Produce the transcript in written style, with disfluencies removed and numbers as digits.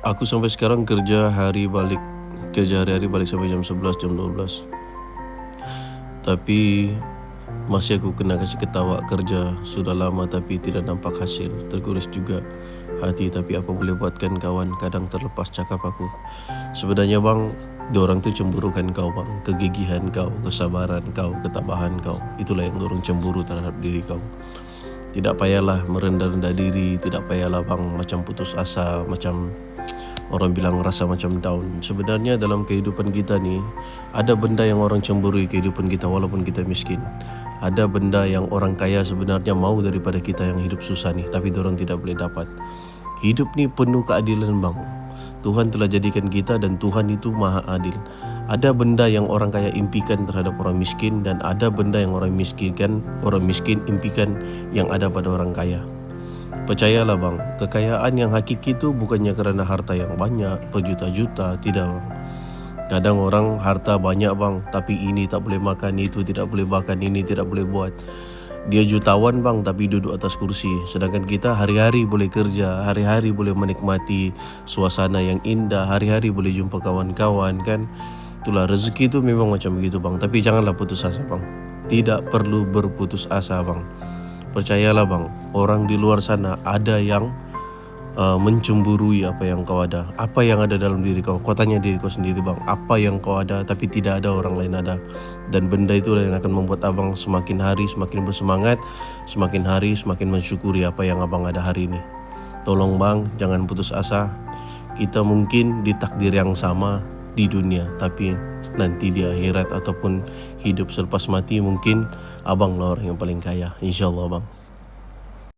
Aku sampai sekarang kerja hari-hari balik sampai jam 11, jam 12. Tapi masih aku kena kasih ketawa kerja sudah lama tapi tidak nampak hasil. Tergores juga hati, tapi apa boleh buatkan kawan, kadang terlepas cakap aku. Sebenarnya bang, diorang tu cemburukan kau bang, kegigihan kau, kesabaran kau, ketabahan kau. Itulah yang dorang cemburu terhadap diri kau. Tidak payahlah merendah-rendah diri, tidak payahlah bang macam putus asa, macam orang bilang rasa macam down. Sebenarnya dalam kehidupan kita ni, ada benda yang orang cemburui kehidupan kita walaupun kita miskin. Ada benda yang orang kaya sebenarnya mau daripada kita yang hidup susah ni, tapi dorang tidak boleh dapat. Hidup ni penuh keadilan bang. Tuhan telah jadikan kita dan Tuhan itu maha adil. Ada benda yang orang kaya impikan terhadap orang miskin, dan ada benda yang orang miskin impikan yang ada pada orang kaya. Percayalah bang, kekayaan yang hakiki itu bukannya kerana harta yang banyak, berjuta-juta, tidak bang. Kadang orang harta banyak bang, tapi ini tak boleh makan, itu tidak boleh makan, ini tidak boleh buat. Dia jutawan bang, tapi duduk atas kursi. Sedangkan kita hari-hari boleh kerja, hari-hari boleh menikmati suasana yang indah, hari-hari boleh jumpa kawan-kawan kan. Itulah rezeki itu memang macam begitu bang. Tapi janganlah putus asa bang. Tidak perlu berputus asa bang. Percayalah bang, orang di luar sana ada yang mencemburui apa yang kau ada, apa yang ada dalam diri kau. Kau tanya diri kau sendiri bang, apa yang kau ada tapi tidak ada orang lain ada. Dan benda itulah yang akan membuat abang semakin hari semakin bersemangat, semakin hari semakin mensyukuri apa yang abang ada hari ini. Tolong bang, jangan putus asa. Kita mungkin di takdir yang sama di dunia, tapi nanti di akhirat ataupun hidup selepas mati mungkin abang lah orang yang paling kaya, insyaAllah bang.